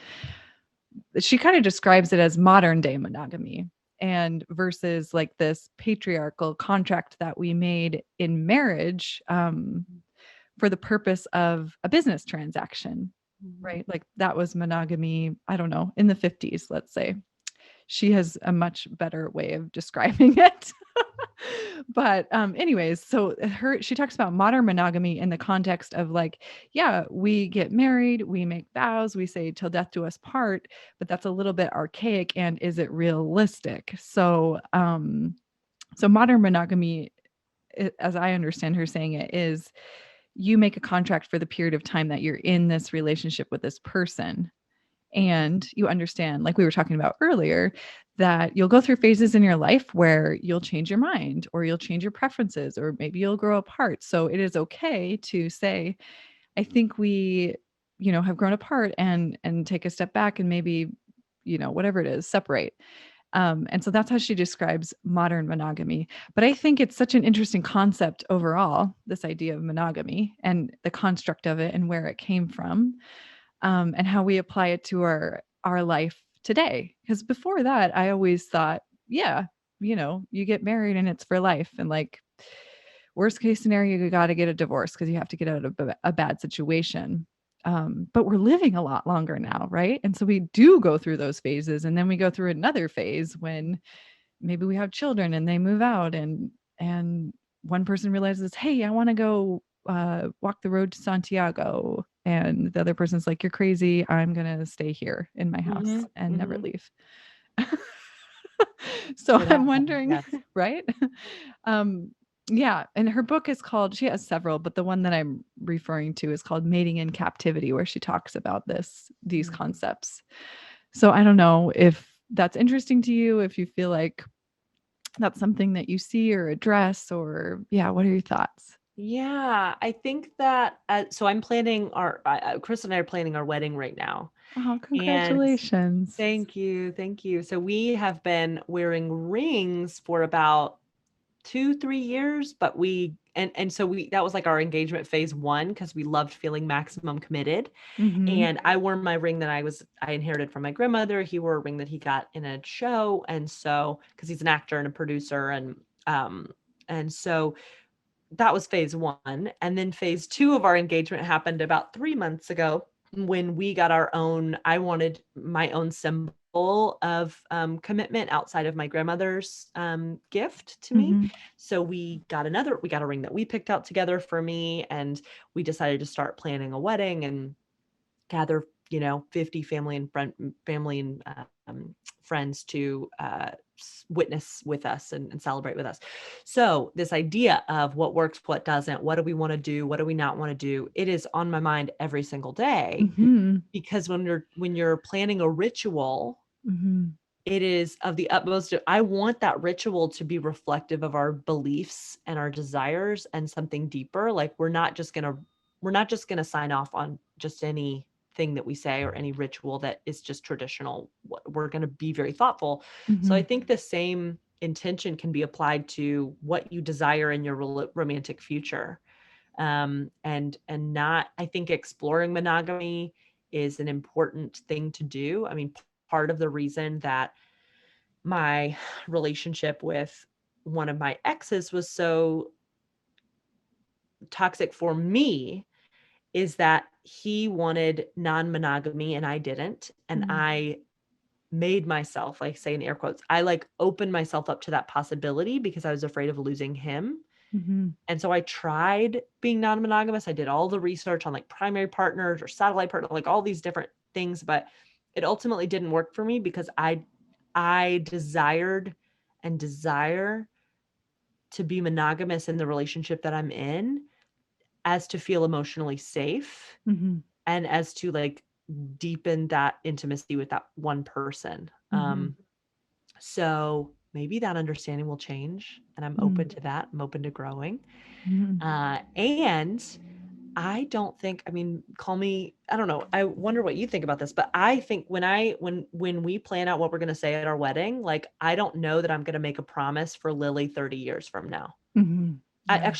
Speaker 1: she kind of describes it as modern day monogamy and versus like this patriarchal contract that we made in marriage for the purpose of a business transaction, right? Like that was monogamy, I don't know, in the 50s, let's say. She has a much better way of describing it. But anyways, so she talks about modern monogamy in the context of like, yeah, we get married, we make vows, we say till death do us part, but that's a little bit archaic, and is it realistic? So so modern monogamy, as I understand her saying it, is you make a contract for the period of time that you're in this relationship with this person. And you understand, like we were talking about earlier, that you'll go through phases in your life where you'll change your mind or you'll change your preferences or maybe you'll grow apart. So it is okay to say, I think we, have grown apart and take a step back and maybe, whatever it is, separate. And so that's how she describes modern monogamy. But I think it's such an interesting concept overall, this idea of monogamy and the construct of it and where it came from, and how we apply it to our life today. Because before that, I always thought, yeah, you get married and it's for life. And like worst case scenario, you got to get a divorce because you have to get out of a bad situation. But we're living a lot longer now, right? And so we do go through those phases, and then we go through another phase when maybe we have children and they move out, and one person realizes, hey, I want to go walk the road to Santiago, and the other person's like, you're crazy, I'm gonna stay here in my house and never leave. So I'm wondering,
Speaker 2: Yes.
Speaker 1: right? um yeah, and her book is called, she has several, but the one that I'm referring to is called Mating in Captivity, where she talks about these concepts. So I don't know if that's interesting to you, if you feel like that's something that you see or address, or yeah, what are your thoughts?
Speaker 2: Yeah, I think that so I'm planning Chris and I are planning our wedding right now.
Speaker 1: Oh,
Speaker 2: And
Speaker 1: congratulations.
Speaker 2: thank you. Thank you. So we have been wearing rings for about 2-3 years, but and so that was like our engagement phase one because we loved feeling maximum committed.
Speaker 1: Mm-hmm.
Speaker 2: And I wore my ring that I inherited from my grandmother. He wore a ring that he got in a show. And so, because he's an actor and a producer, and so that was phase one. And then phase two of our engagement happened about 3 months ago when we got I wanted my own symbol of commitment outside of my grandmother's gift to me.
Speaker 1: Mm-hmm.
Speaker 2: So we got a ring that we picked out together for me. And we decided to start planning a wedding and gather 50 family and friends to witness with us and celebrate with us. So this idea of what works, what doesn't, what do we want to do, what do we not want to do, it is on my mind every single day.
Speaker 1: Mm-hmm.
Speaker 2: Because when you're planning a ritual,
Speaker 1: Mm-hmm.
Speaker 2: it is of the utmost. I want that ritual to be reflective of our beliefs and our desires and something deeper. Like we're not just gonna sign off on just anything that we say or any ritual that is just traditional. We're going to be very thoughtful. So I
Speaker 1: Mm-hmm.
Speaker 2: think the same intention can be applied to what you desire in your romantic future. And not, I think exploring monogamy is an important thing to do. I mean, part of the reason that my relationship with one of my exes was so toxic for me is that he wanted non-monogamy and I didn't. And
Speaker 1: Mm-hmm.
Speaker 2: I made myself, like, say in air quotes, I like opened myself up to that possibility because I was afraid of losing him.
Speaker 1: Mm-hmm.
Speaker 2: And so I tried being non-monogamous. I did all the research on like primary partners or satellite partner, like all these different things, but it ultimately didn't work for me because I desired and desire to be monogamous in the relationship that I'm in as to feel emotionally safe
Speaker 1: Mm-hmm.
Speaker 2: and as to like deepen that intimacy with that one person.
Speaker 1: Mm-hmm.
Speaker 2: So maybe that understanding will change, and I'm
Speaker 1: Mm-hmm.
Speaker 2: open to that. I'm open to growing.
Speaker 1: Mm-hmm.
Speaker 2: And I don't think, I mean, call me, I don't know. I wonder what you think about this, but I think when we plan out what we're going to say at our wedding, like, I don't know that I'm going to make a promise for Lily 30 years from now.
Speaker 1: Mm-hmm. Yeah.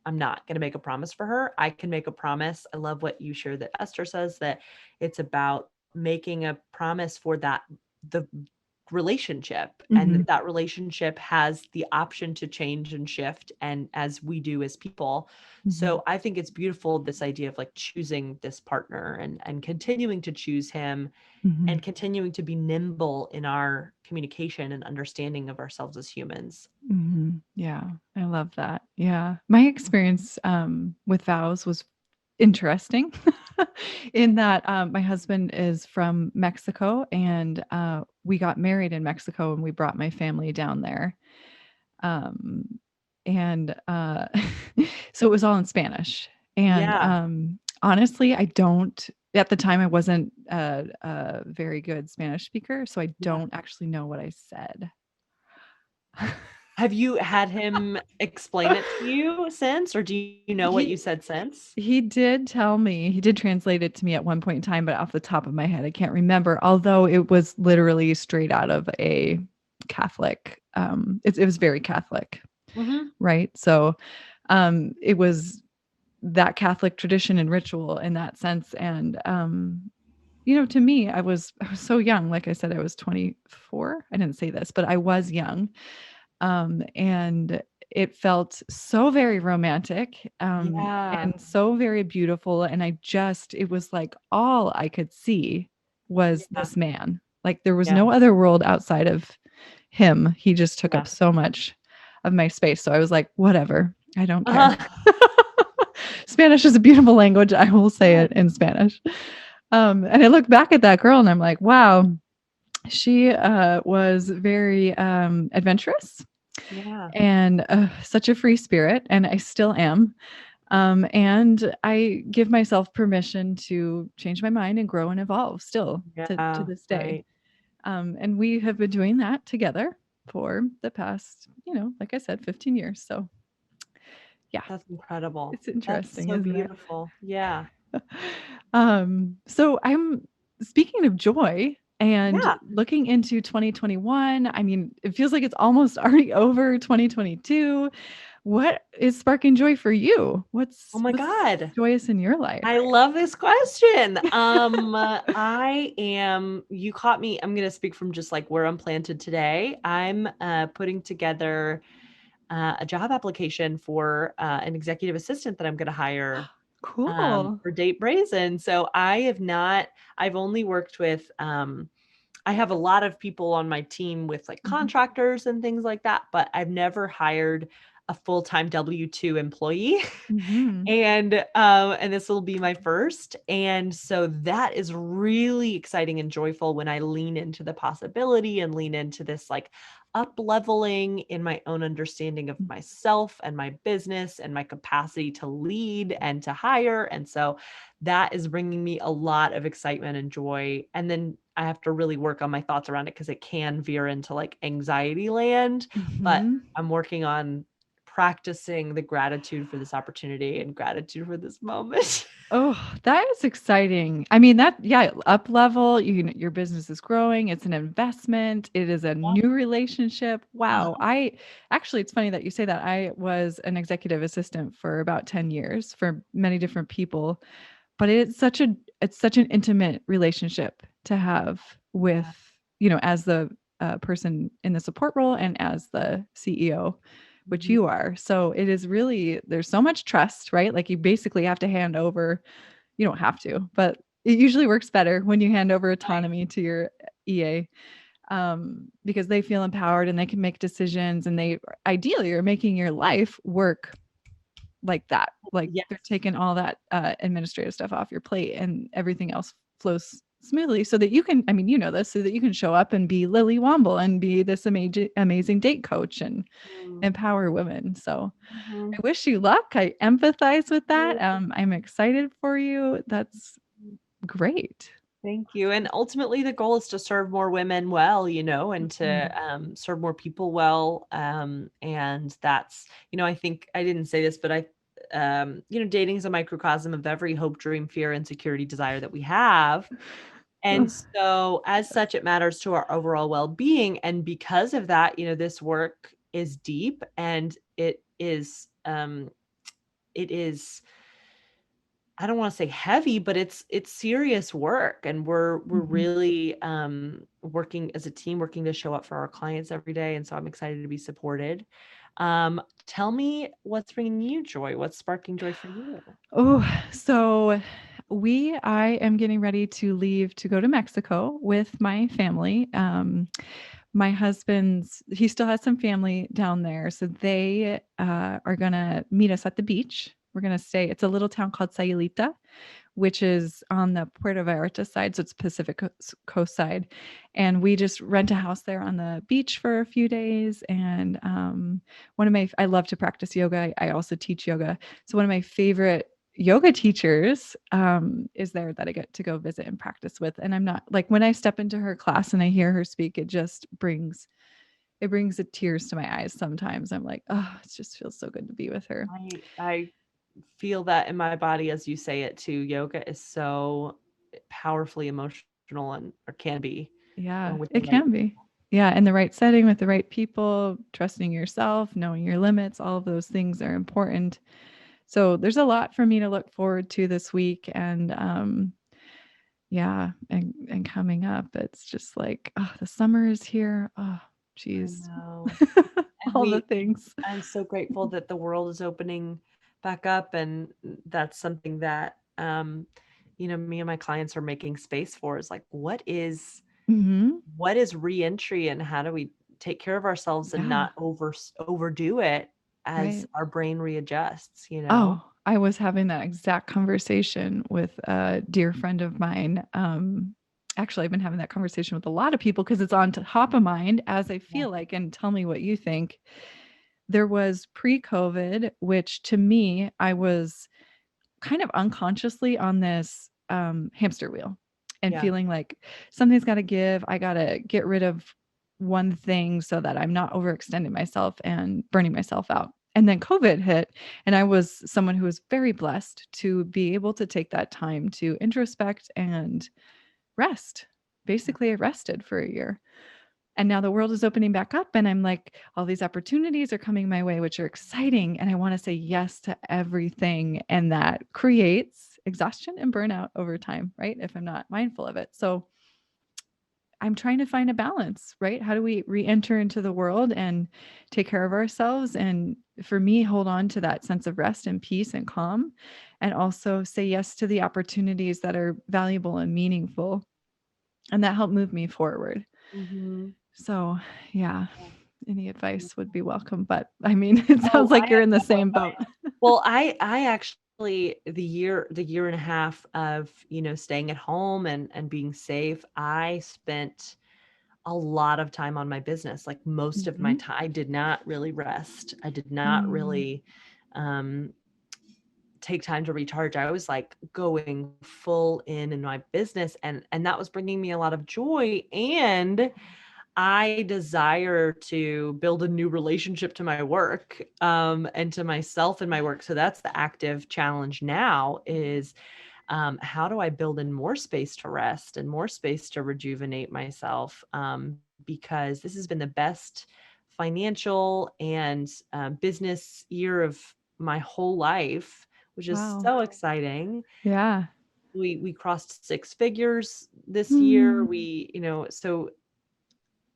Speaker 2: I'm not going to make a promise for her. I can make a promise. I love what you shared that Esther says, that it's about making a promise for the relationship, and
Speaker 1: Mm-hmm.
Speaker 2: that relationship has the option to change and shift, and as we do as people.
Speaker 1: Mm-hmm.
Speaker 2: So I think it's beautiful, this idea of like choosing this partner and continuing to choose him
Speaker 1: Mm-hmm.
Speaker 2: and continuing to be nimble in our communication and understanding of ourselves as humans.
Speaker 1: Mm-hmm. Yeah, I love that. Yeah. My experience with vows was interesting in that my husband is from Mexico, and we got married in Mexico, and we brought my family down there. Um, and so it was all in Spanish. And
Speaker 2: Yeah.
Speaker 1: honestly, I don't, at the time, I wasn't a very good Spanish speaker. So I
Speaker 2: Yeah.
Speaker 1: don't actually know what I said.
Speaker 2: Have you had him explain it to you since, or do you know what you
Speaker 1: he
Speaker 2: said since?
Speaker 1: he did tell me, he did translate it to me at one point in time, but off the top of my head, I can't remember. Although it was literally straight out of a Catholic, it was very Catholic,
Speaker 2: Mhm.
Speaker 1: right? So it was that Catholic tradition and ritual in that sense. And to me, I was so young. Like I said, I was 24. I didn't say this, but I was young. And it felt so very romantic,
Speaker 2: Yeah.
Speaker 1: and so very beautiful. And it was like all I could see was
Speaker 2: Yeah.
Speaker 1: this man. Like there was
Speaker 2: Yeah.
Speaker 1: no other world outside of him. He just took
Speaker 2: Yeah.
Speaker 1: up so much of my space. So I was like, whatever, I don't care.
Speaker 2: Uh-huh.
Speaker 1: Spanish is a beautiful language. I will say
Speaker 2: Yeah.
Speaker 1: it in Spanish. And I look back at that girl and I'm like, wow, she was very adventurous
Speaker 2: Yeah.
Speaker 1: and such a free spirit. And I still am. And I give myself permission to change my mind and grow and evolve still to
Speaker 2: Yeah.
Speaker 1: this day.
Speaker 2: Right.
Speaker 1: And we have been doing that together for the past, like I said, 15 years. So yeah,
Speaker 2: That's incredible.
Speaker 1: it's
Speaker 2: That's
Speaker 1: interesting,
Speaker 2: so
Speaker 1: isn't it?
Speaker 2: beautiful. Yeah.
Speaker 1: So I'm speaking of joy and
Speaker 2: Yeah.
Speaker 1: looking into 2021. I mean, it feels like it's almost already over 2022. What is sparking joy for you?
Speaker 2: Oh
Speaker 1: What's
Speaker 2: my
Speaker 1: what's
Speaker 2: God.
Speaker 1: joyous in your life?
Speaker 2: I love this question. You caught me. I'm going to speak from just like where I'm planted today. I'm putting together a job application for an executive assistant that I'm going to hire
Speaker 1: Cool.
Speaker 2: for Date Brazen. So I've only worked with, I have a lot of people on my team with like
Speaker 1: Mhm.
Speaker 2: contractors and things like that, but I've never hired a full-time W-2 employee.
Speaker 1: Mhm.
Speaker 2: And this will be my first. And so that is really exciting and joyful when I lean into the possibility and lean into this like up leveling in my own understanding of myself and my business and my capacity to lead and to hire. And so that is bringing me a lot of excitement and joy. And then I have to really work on my thoughts around it because it can veer into like anxiety land, but
Speaker 1: Mm-hmm.
Speaker 2: I'm working on practicing the gratitude for this opportunity and gratitude for this moment.
Speaker 1: Oh, that is exciting. I mean, that, yeah, up level, your business is growing. It's an investment. It is a new relationship. Wow. Actually, it's funny that you say that. I was an executive assistant for about 10 years for many different people, but it's such an intimate relationship to have with,
Speaker 2: Yeah.
Speaker 1: as the person in the support role and as the CEO, which
Speaker 2: Mhm.
Speaker 1: you are. So it is really, there's so much trust, right? Like you basically have to hand over, you don't have to, but it usually works better when you hand over
Speaker 2: Right.
Speaker 1: autonomy to your EA, because they feel empowered and they can make decisions, and they ideally are making your life work like that. Like
Speaker 2: Yes.
Speaker 1: they're taking all that administrative stuff off your plate and everything else flows smoothly so that you can, I mean, this, so that you can show up and be Lily Womble and be this amazing date coach and
Speaker 2: Mm.
Speaker 1: empower women. So
Speaker 2: Mhm.
Speaker 1: I wish you luck. I empathize with that. I'm excited for you. That's great.
Speaker 2: Thank you. And ultimately, the goal is to serve more women well, and
Speaker 1: Mhm.
Speaker 2: to serve more people well. And that's, I think I didn't say this, but dating is a microcosm of every hope, dream, fear, insecurity, desire that we have. And so, as such, it matters to our overall well being. And because of that, this work is deep and it is I don't want to say heavy, but it's serious work, and we're
Speaker 1: Mhm.
Speaker 2: really working as a team, working to show up for our clients every day. And so I'm excited to be supported. Tell me what's bringing you joy. What's sparking joy for you?
Speaker 1: Oh, so I am getting ready to leave to go to Mexico with my family. My he still has some family down there. So they are going to meet us at the beach. We're going to stay, it's a little town called Sayulita, which is on the Puerto Vallarta side. So it's Pacific coast side. And we just rent a house there on the beach for a few days. And I love to practice yoga. I also teach yoga. So one of my favorite yoga teachers is there that I get to go visit and practice with. And I'm not like, when I step into her class and I hear her speak, it brings the tears to my eyes. Sometimes I'm like, oh, it just feels so good to be with her.
Speaker 2: I feel that in my body as you say it too. Yoga is so powerfully emotional, and or can be,
Speaker 1: Yeah,
Speaker 2: with the
Speaker 1: it
Speaker 2: right.
Speaker 1: can be. Yeah, in the right setting with the right people, trusting yourself, knowing your limits, all of those things are important. So there's a lot for me to look forward to this week, and yeah, and coming up. It's just like, oh, the summer is here. Oh,
Speaker 2: I
Speaker 1: geez.
Speaker 2: know. And
Speaker 1: All the things.
Speaker 2: I'm so grateful that the world is opening back up, and that's something that me and my clients are making space for, is like
Speaker 1: Hmm.
Speaker 2: what is reentry, and how do we take care of ourselves and
Speaker 1: Yeah,
Speaker 2: not overdo it as
Speaker 1: right.
Speaker 2: our brain readjusts.
Speaker 1: Oh, I was having that exact conversation with a dear friend of mine. Actually, I've been having that conversation with a lot of people because it's on top of mind, as I
Speaker 2: Yeah.
Speaker 1: feel like, and tell me what you think. There was pre-COVID, which to me, I was kind of unconsciously on this hamster wheel and
Speaker 2: Yeah.
Speaker 1: feeling like something's got to give. I got to get rid of one thing so that I'm not overextending myself and burning myself out. And then COVID hit, and I was someone who was very blessed to be able to take that time to introspect and rest. Basically, I rested for a year. And now the world is opening back up, and I'm like, all these opportunities are coming my way, which are exciting. And I want to say yes to everything. And that creates exhaustion and burnout over time, right? If I'm not mindful of it. So I'm trying to find a balance, right? How do we re enter into the world and take care of ourselves? And for me, hold on to that sense of rest and peace and calm, and also say yes to the opportunities that are valuable and meaningful and that help move me forward.
Speaker 2: Hmm.
Speaker 1: So, yeah, any advice would be welcome. But I mean, it
Speaker 2: Oh,
Speaker 1: sounds like you're in the same boat.
Speaker 2: well, I actually, the year and a half of, staying at home and being safe, I spent a lot of time on my business. Like most of my time, I did not really rest. I did not really take time to recharge. I was like going full in my business, and that was bringing me a lot of joy. And I desire to build a new relationship to my work, and to myself and my work. So that's the active challenge now is, how do I build in more space to rest and more space to rejuvenate myself? Because this has been the best financial and business year of my whole life, which is
Speaker 1: Wow.
Speaker 2: so exciting.
Speaker 1: Yeah.
Speaker 2: We crossed six figures this year.
Speaker 1: Mm.
Speaker 2: So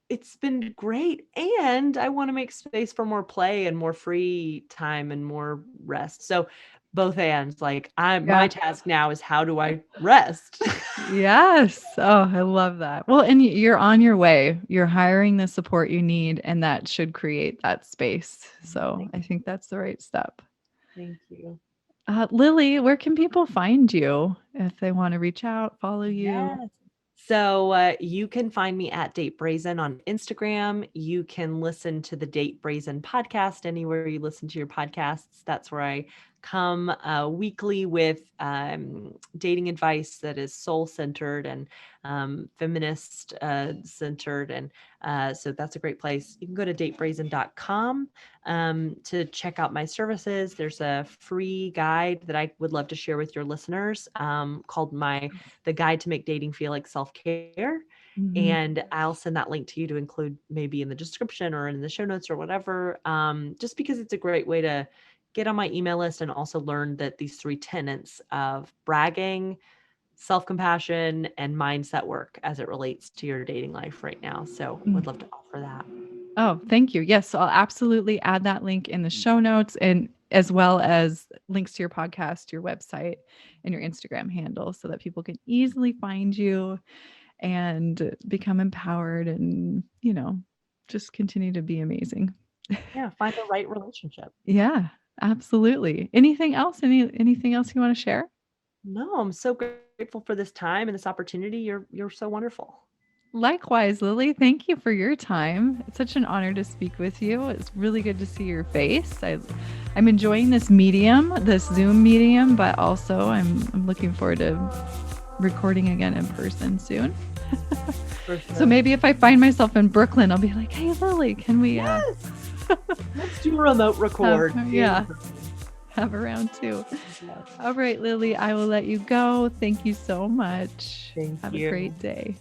Speaker 2: it's been great. And I want to make space for more play and more free time and more rest. So both ends, like my
Speaker 1: Yeah.
Speaker 2: task now is how do I rest?
Speaker 1: Yes. Oh, I love that. Well, and you're on your way. You're hiring the support you need, and that should create that space. So I think that's the right step.
Speaker 2: Thank you.
Speaker 1: Lily, where can people find you if they want to reach out, follow you?
Speaker 2: Yes. So you can find me at Date Brazen on Instagram. You can listen to the Date Brazen podcast anywhere you listen to your podcasts. That's where I come weekly with dating advice that is soul centered and feminist centered. And so that's a great place. You can go to datebrazen.com to check out my services. There's a free guide that I would love to share with your listeners called The Guide to Make Dating Feel Like Self-Care.
Speaker 1: Mhm.
Speaker 2: And I'll send that link to you to include maybe in the description or in the show notes or whatever, just because it's a great way to get on my email list and also learn that these three tenets of bragging, self-compassion, and mindset work as it relates to your dating life right now. So would love to offer that.
Speaker 1: Oh, thank you. Yes, so I'll absolutely add that link in the show notes, and as well as links to your podcast, your website, and your Instagram handle so that people can easily find you and become empowered and, just continue to be amazing.
Speaker 2: Yeah, find the right relationship.
Speaker 1: Yeah, absolutely. Anything else? Anything else you want to share?
Speaker 2: No, I'm so grateful for this time and this opportunity. You're so wonderful.
Speaker 1: Likewise, Lily, thank you for your time. It's such an honor to speak with you. It's really good to see your face. I'm enjoying this medium, this Zoom medium, but also I'm looking forward to recording again in person soon.
Speaker 2: For sure.
Speaker 1: So maybe if I find myself in Brooklyn, I'll be like, hey, Lily, can we
Speaker 2: Yes. Let's do a remote record.
Speaker 1: have a round two.
Speaker 2: Yes.
Speaker 1: All right, Lily, I will let you go. Thank you so much.
Speaker 2: Thank
Speaker 1: Have
Speaker 2: you.
Speaker 1: a great day.